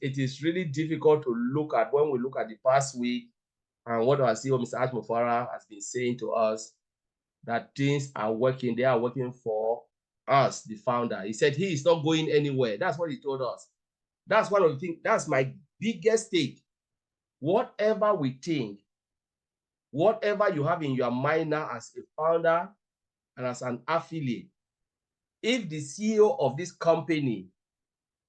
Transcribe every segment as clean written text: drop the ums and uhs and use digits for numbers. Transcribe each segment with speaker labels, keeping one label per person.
Speaker 1: it is really difficult to look at when we look at the past week and what our CEO, Mr. Ash Mufara, has been saying to us, that things are working. They are working for us, the founder. He said he is not going anywhere. That's what he told us. That's one of the things. That's my biggest take. Whatever we think, whatever you have in your mind now as a founder and as an affiliate, if the CEO of this company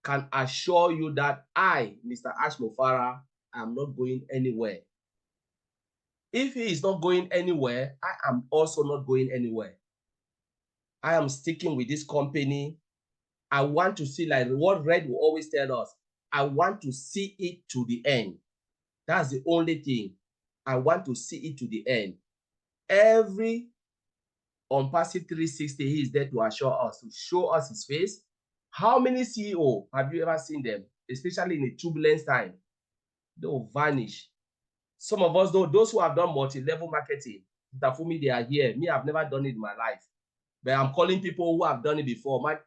Speaker 1: can assure you that I, Mr. Ash Mufara, am not going anywhere. If he is not going anywhere, I am also not going anywhere. I am sticking with this company. I want to see, like what Red will always tell us, I want to see it to the end. That's the only thing. I want to see it to the end. Every on-passive 360, he is there to assure us, to show us his face. How many CEO have you ever seen them, especially in a turbulence time? They will vanish. Some of us, though, those who have done multi-level marketing, for me, they are here. Me, I've never done it in my life. But I'm calling people who have done it before.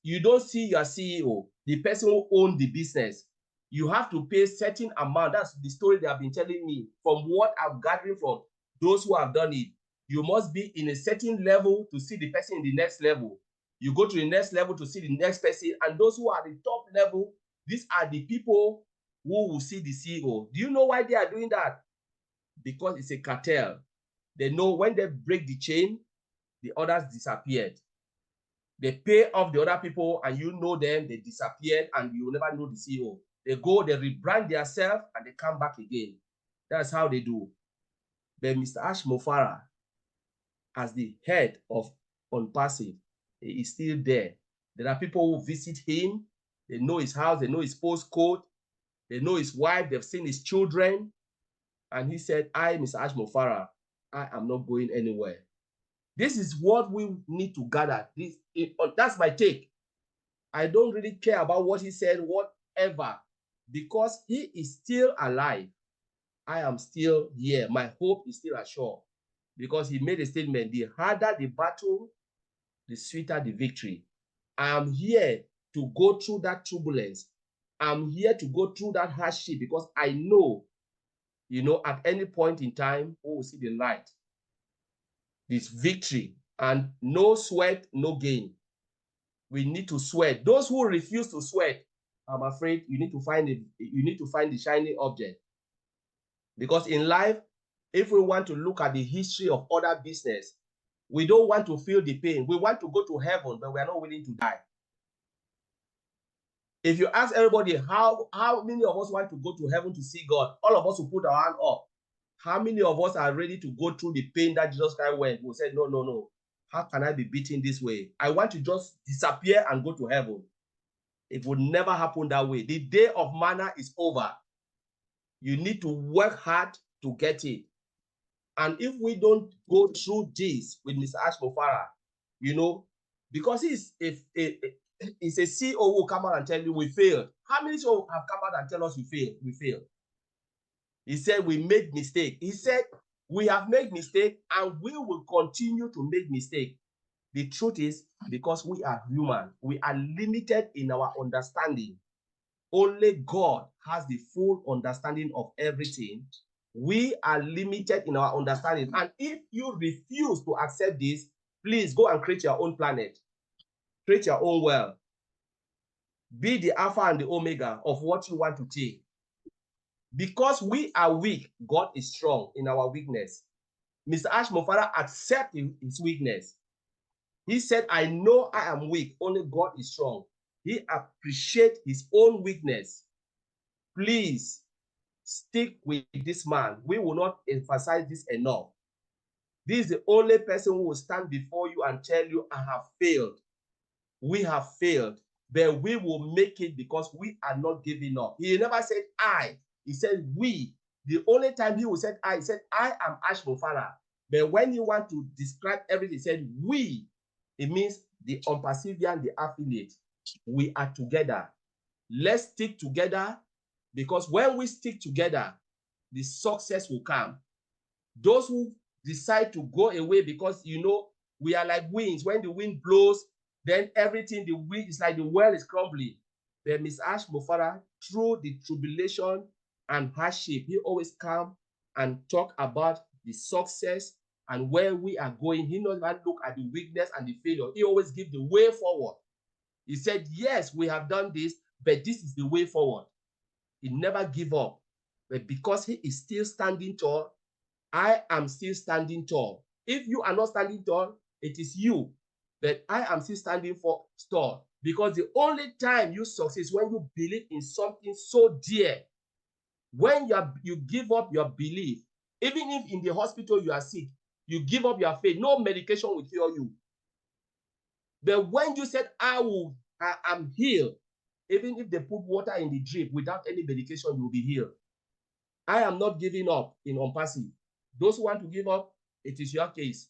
Speaker 1: You don't see your CEO, the person who owns the business. You have to pay a certain amount. That's the story they have been telling me from what I'm gathering from those who have done it. You must be in a certain level to see the person in the next level. You go to the next level to see the next person. And those who are at the top level, these are the people who will see the CEO. Do you know why they are doing that? Because it's a cartel. They know when they break the chain, the others disappeared. They pay off the other people and you know them, they disappeared and you will never know the CEO. They go, they rebrand themselves and they come back again. That's how they do. But Mr. Ash Mufara, as the head of On-Passive, he is still there. There are people who visit him. They know his house, they know his postcode, they know his wife, they've seen his children. And he said, I, Mr. Ash Mufara, I am not going anywhere. This is what we need to gather. That's my take. I don't really care about what he said, whatever, because he is still alive. I am still here. My hope is still assured because he made a statement, the harder the battle, the sweeter the victory. I am here to go through that turbulence. I'm here to go through that hardship because I know, at any point in time, we will see the light. This victory, and no sweat, no gain. We need to sweat. Those who refuse to sweat, I'm afraid you need to find the shiny object. Because in life, if we want to look at the history of other business, we don't want to feel the pain. We want to go to heaven, but we are not willing to die. If you ask everybody how many of us want to go to heaven to see God, all of us will put our hand up. How many of us are ready to go through the pain that Jesus Christ went? We said, no. How can I be beaten this way? I want to just disappear and go to heaven. It would never happen that way. The day of manna is over. You need to work hard to get it. And if we don't go through this with Mr. Ash Mufara, because he's a CEO who will come out and tell you we failed. How many people have come out and tell us we failed? We failed. He said we made mistake. He said we have made mistake and we will continue to make mistake. The truth is, because we are human, we are limited in our understanding. Only God has the full understanding of everything. We are limited in our understanding. And if you refuse to accept this, please go and create your own planet. Create your own world. Be the Alpha and the Omega of what you want to take. Because we are weak, God is strong in our weakness. Mr. Ash Mufara accepted his weakness. He said, I know I am weak, only God is strong. He appreciates his own weakness. Please stick with this man. We will not emphasize this enough. This is the only person who will stand before you and tell you, I have failed. We have failed, but we will make it because we are not giving up. He never said I. He said we. The only time he said I, he said, I am Ash Mufara. But when you want to describe everything, he said we. It means the on-passivian, the affiliate. We are together. Let's stick together, because when we stick together, the success will come. Those who decide to go away because, we are like winds. When the wind blows, then everything, the wind is like the world is crumbling. But Miss Ash Mofara, through the tribulation and hardship, he always come and talk about the success and where we are going. He not even look at the weakness and the failure. He always give the way forward. He said, yes, we have done this, but this is the way forward. He never give up. But because he is still standing tall, I am still standing tall. If you are not standing tall, it is you. But I am still standing for tall, because the only time you succeed is when you believe in something so dear. When you give up your belief, even if in the hospital you are sick, you give up your faith, no medication will cure you. But when you said, I am healed, even if they put water in the drip without any medication, you will be healed. I am not giving up in Ompasi. Those who want to give up, it is your case.